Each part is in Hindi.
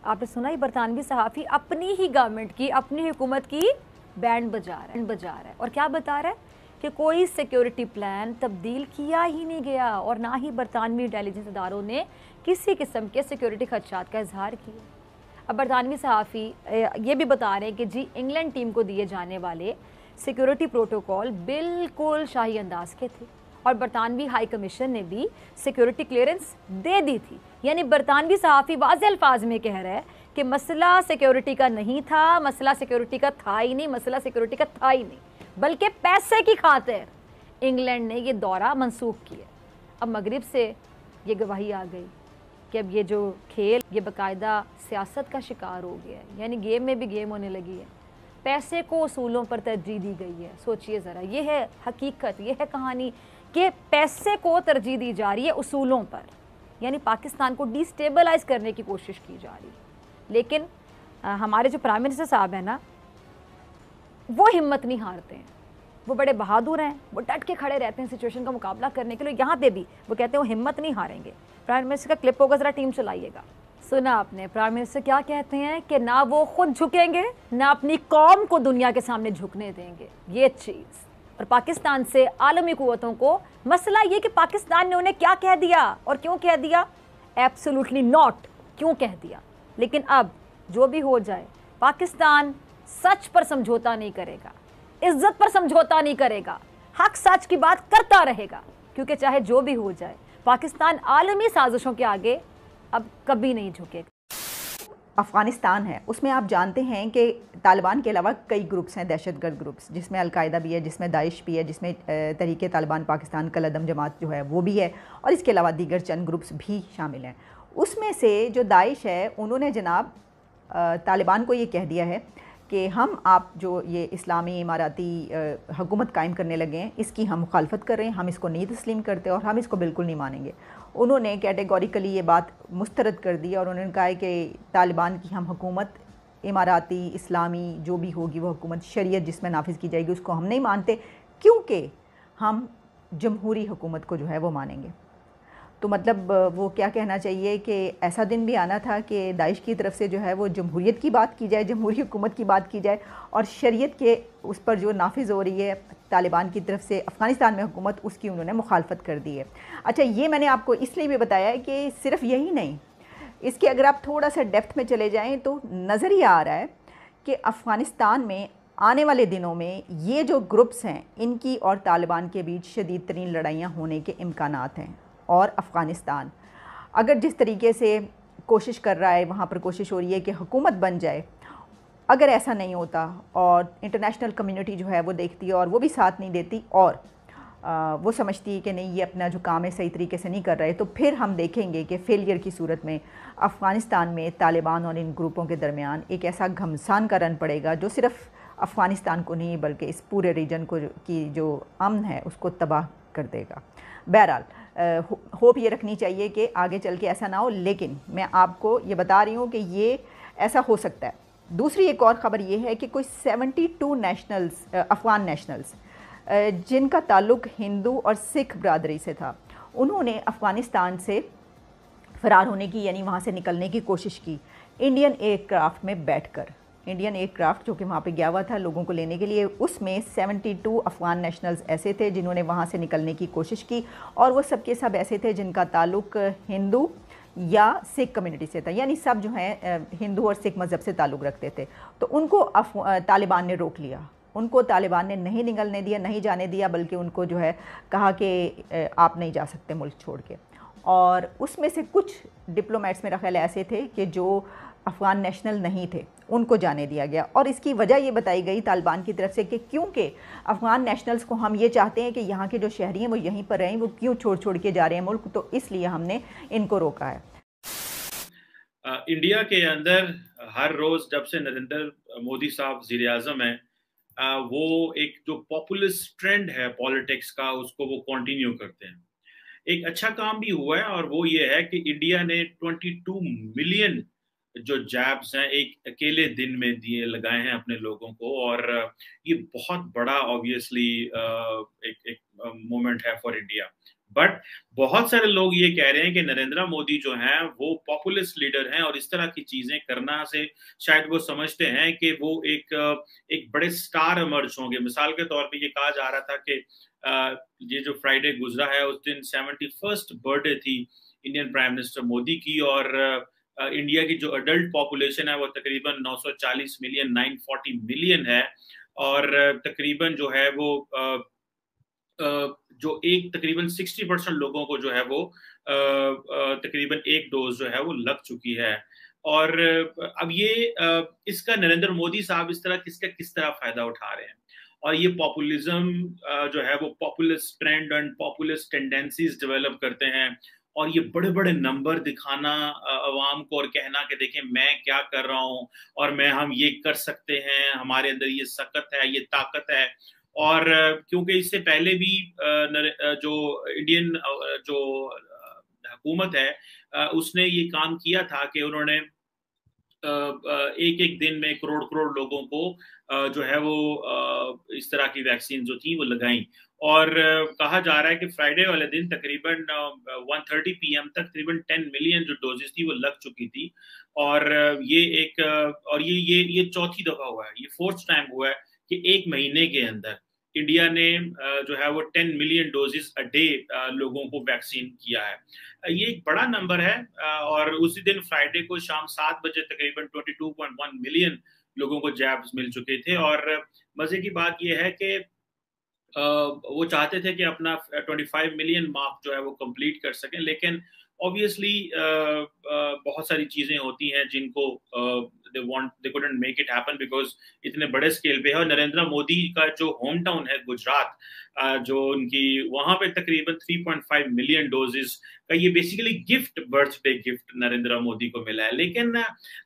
आपने सुना ही, बरतानवी सहाफ़ी अपनी ही गवर्नमेंट की, अपनी हुकूमत की बैंड बजा रहा है और क्या बता रहा है कि कोई सिक्योरिटी प्लान तब्दील किया ही नहीं गया और ना ही बरतानवी इंटेलिजेंस इदारों ने किसी किस्म के सिक्योरिटी खदशात का इजहार किया। अब बरतानवी सहाफ़ी ये भी बता रहे हैं कि जी इंग्लैंड टीम को दिए जाने वाले सिक्योरिटी प्रोटोकॉल बिल्कुल शाही अंदाज के थे और बरतानवी हाई कमीशन ने भी सिक्योरिटी क्लियरेंस दे दी थी। यानी बरतानवी सहाफ़ी वाज़े अल्फाज में कह रहा है कि मसला सिक्योरिटी का नहीं था, मसला सिक्योरिटी का था ही नहीं, मसला सिक्योरिटी का था ही नहीं, बल्कि पैसे की खातिर इंग्लैंड ने ये दौरा मनसूख किया। अब मगरिब से ये गवाही आ गई कि अब ये जो खेल ये बाकायदा सियासत का शिकार हो गया है, यानी गेम में भी गेम होने लगी है, पैसे को उसूलों पर तरजीह दी गई है। सोचिए ज़रा, ये है हकीकत, ये है कहानी कि पैसे को तरजीह दी जा रही है उसूलों पर, यानी पाकिस्तान को डिस्टेबलाइज करने की कोशिश की जा रही है। लेकिन हमारे जो प्राइम मिनिस्टर साहब हैं ना, वो हिम्मत नहीं हारते हैं, वो बड़े बहादुर हैं, वो डट के खड़े रहते हैं सिचुएशन का मुकाबला करने के लिए। यहाँ पे भी वो कहते हैं वो हिम्मत नहीं हारेंगे। प्राइम मिनिस्टर का क्लिप होगा, ज़रा टीम चलाइएगा। सुना आपने प्राइम मिनिस्टर क्या कहते हैं कि ना वो खुद झुकेंगे ना अपनी कौम को दुनिया के सामने झुकने देंगे, ये चीज़। और पाकिस्तान से आलमी कुव्वतों को मसला ये कि पाकिस्तान ने उन्हें क्या कह दिया और क्यों कह दिया, एब्सोल्युटली नॉट, क्यों कह दिया। लेकिन अब जो भी हो जाए, पाकिस्तान सच पर समझौता नहीं करेगा, इज्जत पर समझौता नहीं करेगा, हक सच की बात करता रहेगा, क्योंकि चाहे जो भी हो जाए पाकिस्तान आलमी साजिशों के आगे अब कभी नहीं झुकेगा। अफ़गानिस्तान है, उसमें आप जानते हैं कि तालिबान के अलावा कई ग्रुप्स हैं, दहशतगर्द ग्रुप्स, जिसमें अलकायदा भी है, जिसमें दाइश भी है, जिसमें तहरीक तालिबान पाकिस्तान कल अदम जमात जो है वो भी है, और इसके अलावा दीगर चंद ग्रुप्स भी शामिल हैं। उसमें से जो दाइश है, उन्होंने जनाब तालिबान को ये कह दिया है कि हम आप जो ये इस्लामी इमाराती हुकूमत कायम करने लगे हैं, इसकी हम मुखालफत कर रहे हैं, हम इसको नहीं तस्लीम करते और हम इसको बिल्कुल नहीं मानेंगे। उन्होंने कैटेगोरिकली ये बात मुस्तरद कर दी और उन्होंने कहा है कि तालिबान की हम हुकूमत इमाराती इस्लामी जो भी होगी वो हुकूमत शरीयत जिसमें नाफिज़ की जाएगी उसको हम नहीं मानते, क्योंकि हम जमहूरी हुकूमत को जो है वो मानेंगे। तो मतलब वो क्या कहना चाहिए कि ऐसा दिन भी आना था कि दाइश की तरफ से जो है वो जमहूरियत की बात की जाए, जमहूरी हुकूमत की बात की जाए, और शरीयत के उस पर जो नाफिज़ हो रही है तालिबान की तरफ से अफ़गानिस्तान में हुकूमत, उसकी उन्होंने मुखालफत कर दी है। अच्छा, ये मैंने आपको इसलिए भी बताया है कि सिर्फ यही नहीं, इसके अगर आप थोड़ा सा डेप्थ में चले जाएँ तो नज़र ही आ रहा है कि अफ़गानिस्तान में आने वाले दिनों में ये जो ग्रुप्स हैं इनकी और तालिबान के बीच शदीद तरीन लड़ाइयाँ होने के इम्कानात हैं। और अफ़गानिस्तान अगर जिस तरीके से कोशिश कर रहा है, वहाँ पर कोशिश हो रही है कि हुकूमत बन जाए, अगर ऐसा नहीं होता और इंटरनेशनल कम्युनिटी जो है वो देखती है और वो भी साथ नहीं देती और वो समझती है कि नहीं ये अपना जो काम है सही तरीके से नहीं कर रहे, तो फिर हम देखेंगे कि फेलियर की सूरत में अफ़गानिस्तान में तालिबान और इन ग्रुपों के दरमियान एक ऐसा घमसान का रन पड़ेगा जो सिर्फ अफ़गानिस्तान को नहीं बल्कि इस पूरे रीजन को की जो अमन है उसको तबाह कर देगा। बहरहाल होप ये रखनी चाहिए कि आगे चल के ऐसा ना हो, लेकिन मैं आपको ये बता रही हूँ कि ये ऐसा हो सकता है। दूसरी एक और ख़बर ये है कि कोई 72 नेशनल्स, अफ़गान नेशनल्स जिनका ताल्लुक़ हिंदू और सिख बरादरी से था, उन्होंने अफ़गानिस्तान से फ़रार होने की यानी वहाँ से निकलने की कोशिश की इंडियन एयरक्राफ्ट में बैठकर। इंडियन एयरक्राफ्ट जो कि वहाँ पे गया हुआ था लोगों को लेने के लिए, उसमें 72 अफ़गान नेशनल्स ऐसे थे जिन्होंने वहाँ से निकलने की कोशिश की, और वो सब के सब ऐसे थे जिनका ताल्लुक़ हिंदू या सिख कम्युनिटी से था, यानी सब जो हैं हिंदू और सिख मज़हब से ताल्लुक़ रखते थे। तो उनको तालिबान ने रोक लिया, उनको तालिबान ने नहीं निकलने दिया, नहीं जाने दिया, बल्कि उनको जो है कहा कि आप नहीं जा सकते मुल्क छोड़ के। और उसमें से कुछ डिप्लोमेट्स मेरा ख्याल ऐसे थे कि जो अफ़गान नेशनल नहीं थे, उनको जाने दिया गया। और इसकी वजह ये बताई गई तालिबान की तरफ से कि क्योंकि अफ़गान नेशनल्स को हम ये चाहते हैं कि यहाँ के जो शहरी हैं वो यहीं पर रहें, वो क्यों छोड़ छोड़ के जा रहे हैं मुल्क, तो इसलिए हमने इनको रोका है। इंडिया के अंदर हर रोज़ जब से नरेंद्र मोदी साहब वज़ीर-ए-आज़म हैं, वो एक जो पॉपुलिस्ट ट्रेंड है पॉलिटिक्स का उसको वो कंटिन्यू करते हैं। एक अच्छा काम भी हुआ है और वो ये है कि इंडिया ने 22 मिलियन जो जैब्स हैं एक अकेले दिन में दिए लगाए हैं अपने लोगों को, और ये बहुत बड़ा ऑब्वियसली एक मोमेंट है फॉर इंडिया। बट बहुत सारे लोग ये कह रहे हैं कि नरेंद्र मोदी जो हैं वो पॉपुलिस्ट लीडर हैं और इस तरह की चीजें करना से शायद वो समझते हैं कि वो एक बड़े स्टार इमर्ज होंगे। मिसाल के तौर पे ये कहा जा रहा था कि ये जो फ्राइडे गुजरा है उस दिन 71st बर्थडे थी इंडियन प्राइम मिनिस्टर मोदी की, और इंडिया की जो अडल्ट पॉपुलेशन है वो तकरीबन 940 मिलियन 940 मिलियन है, और तकरीबन जो है वो जो एक तकरीबन 60% लोगों को जो है वो तकरीबन एक डोज जो है वो लग चुकी है। और अब ये इसका नरेंद्र मोदी साहब इस तरह किस तरह फायदा उठा रहे हैं, और ये पॉपुलिज्म जो है वो populist trend and populist tendencies develop करते हैं, और ये बड़े बड़े नंबर दिखाना अवाम को और कहना कि देखें मैं क्या कर रहा हूँ और हम ये कर सकते हैं, हमारे अंदर ये सकत है, ये ताकत है। और क्योंकि इससे पहले भी जो इंडियन जो हुकूमत है उसने ये काम किया था कि उन्होंने एक एक दिन में करोड़ लोगों को जो है वो इस तरह की वैक्सीन जो थी वो लगाई, और कहा जा रहा है कि फ्राइडे वाले दिन तकरीबन 1:30 PM तक तकरीबन 10 मिलियन जो डोजेस थी वो लग चुकी थी। और ये चौथी दफा हुआ है, ये फोर्थ टाइम हुआ है कि एक महीने के अंदर इंडिया ने जो है वो 10 मिलियन डोजेस अ डे लोगों को वैक्सीन किया है। ये एक बड़ा नंबर है, और उसी दिन फ्राइडे को शाम 7 बजे तकरीबन 22.1 मिलियन लोगों को जैब्स मिल चुके थे। और मजे की बात यह है कि वो चाहते थे कि अपना 25 मिलियन मार्क जो है वो कंप्लीट कर सकें, लेकिन ऑब्वियसली बहुत सारी चीजें होती हैं जिनको they couldn't make it happen because इतने बड़े स्केल पे है। और नरेंद्र मोदी का जो होम टाउन है गुजरात, जो उनकी वहां पे तकरीबन 3.5 मिलियन डोजेस का ये basically birthday gift Narendra Modi को मिला है। लेकिन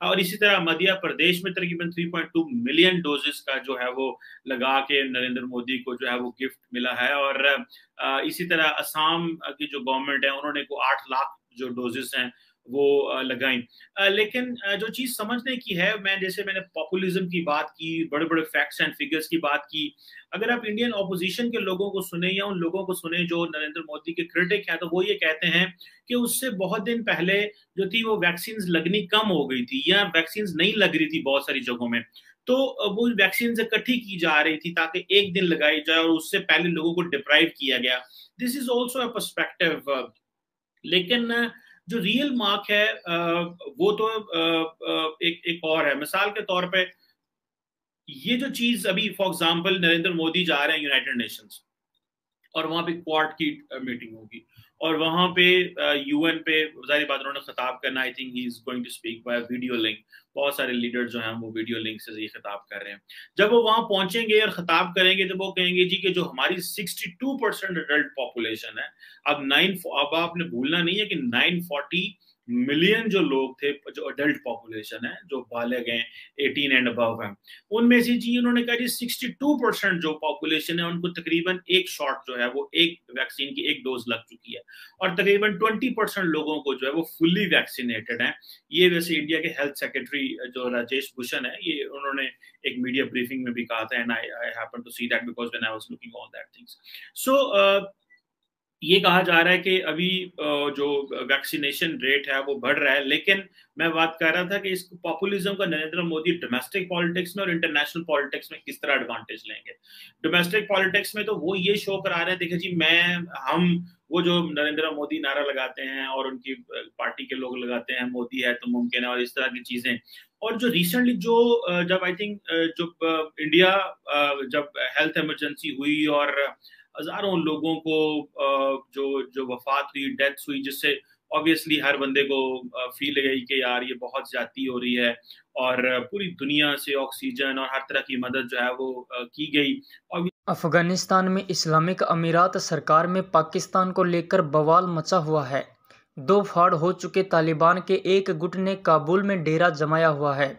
और इसी तरह मध्य प्रदेश में तकरीबन 3.2 मिलियन डोजेस का जो है वो लगा के नरेंद्र मोदी को जो है वो गिफ्ट मिला है। और इसी तरह असम की जो गवर्नमेंट है उन्होंने को 8 लाख जो डोजेस हैं वो लगाई। लेकिन जो चीज समझने की है, मैंने पॉपुलिज्म की बात की, बड़े बड़े फैक्ट्स एंड फिगर्स की बात की, अगर आप इंडियन ऑपोजिशन के लोगों को सुने या उन लोगों को सुने जो नरेंद्र मोदी के क्रिटिक हैं, तो वो ये कहते हैं कि उससे बहुत दिन पहले जो थी वो वैक्सीन लगनी कम हो गई थी या वैक्सीन नहीं लग रही थी बहुत सारी जगहों में, तो वो वैक्सीन इकट्ठी की जा रही थी ताकि एक दिन लगाई जाए और उससे पहले लोगों को डिप्राइव किया गया। This is also a perspective. लेकिन जो रियल मार्क है वो तो एक और है। मिसाल के तौर पे ये जो चीज अभी फॉर एग्जांपल नरेंद्र मोदी जा रहे हैं यूनाइटेड नेशंस और वहां पे क्वाड की मीटिंग होगी और वहां पे यूएन पे जाहिर बात उन्होंने खिताब करना, I think he is going to speak by video link. बहुत सारे लीडर जो हैं वो वीडियो लिंक से ये खिताब कर रहे हैं। जब वो वहां पहुंचेंगे और खिताब करेंगे तो वो कहेंगे जी कि जो हमारी 62% एडल्ट पॉपुलेशन है, अब आपने भूलना नहीं है कि 940 मिलियन जो लोग थे, जो अडल्ट पॉपुलेशन है, जो बालिग हैं 18 एंड अबव हैं, उनमें से जी उन्होंने कहा जी 62% जो पॉपुलेशन है उनको तकरीबन एक शॉट जो है वो एक वैक्सीन की एक डोज लग चुकी है और तकरीबन 20% लोगों को जो है वो फुल्ली वैक्सीनेटेड हैं। ये वैसे इंडिया के हेल्थ सेक्रेटरी जो राजेश भूषण है, ये उन्होंने एक मीडिया ब्रीफिंग में भी कहा था, and I happen to see that because when I was looking all that things. So ये कहा जा रहा है कि अभी जो वैक्सीनेशन रेट है वो बढ़ रहा है, लेकिन मैं बात कर रहा था कि इस पॉपुलिज्म का नरेंद्र मोदी डोमेस्टिक पॉलिटिक्स में और इंटरनेशनल पॉलिटिक्स में किस तरह एडवांटेज लेंगे। डोमेस्टिक पॉलिटिक्स में तो वो ये शो करा रहे हैं, देखिए जी हम वो जो नरेंद्र मोदी नारा लगाते हैं और उनकी पार्टी के लोग लगाते हैं, मोदी है तो मुमकिन है और इस तरह की चीजें। और जो रिसेंटली जो जब आई थिंक जब इंडिया जब हेल्थ इमरजेंसी हुई और हजारों लोगों को जो वफात हुई, डेथ हुई, जिससे ऑब्वियसली हर बंदे को फील गई कि यार ये बहुत ज्यादती हो रही है और पूरी दुनिया से ऑक्सीजन और हर तरह की मदद जो है वो की गई। और अफगानिस्तान में इस्लामिक अमीरात सरकार में पाकिस्तान को लेकर बवाल मचा हुआ है। 2 फाड़ हो चुके तालिबान के एक गुट ने काबुल में डेरा जमाया हुआ है,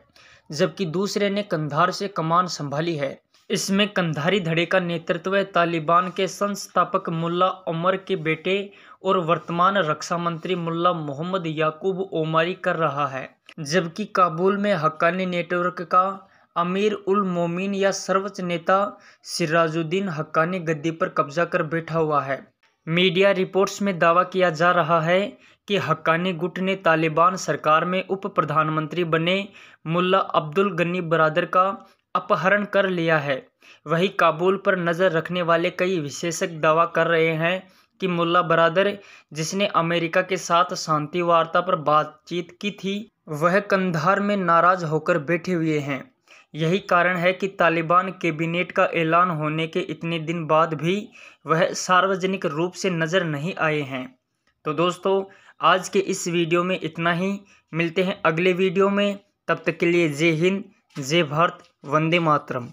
जबकि दूसरे ने कंधार से कमान संभाली है। इसमें कंधारी धड़े का नेतृत्व तालिबान के संस्थापक मुल्ला उमर के बेटे और वर्तमान रक्षा मंत्री मुल्ला मोहम्मद याकूब ओमारी कर रहा है, जबकि काबुल में हक्कानी नेटवर्क का अमीर उल मोमिन या सर्वोच्च नेता सिराजुद्दीन हक्कानी गद्दी पर कब्जा कर बैठा हुआ है। मीडिया रिपोर्ट्स में दावा किया जा रहा है कि हक्कानी गुट ने तालिबान सरकार में उप प्रधानमंत्री बने मुल्ला अब्दुल गनी बरादर का अपहरण कर लिया है। वहीं काबुल पर नज़र रखने वाले कई विशेषज्ञ दावा कर रहे हैं कि मुल्ला बरादर, जिसने अमेरिका के साथ शांति वार्ता पर बातचीत की थी, वह कंधार में नाराज होकर बैठे हुए हैं। यही कारण है कि तालिबान कैबिनेट का ऐलान होने के इतने दिन बाद भी वह सार्वजनिक रूप से नज़र नहीं आए हैं। तो दोस्तों, आज के इस वीडियो में इतना ही। मिलते हैं अगले वीडियो में। तब तक के लिए जय हिंद, जय भारत, वंदे मातरम।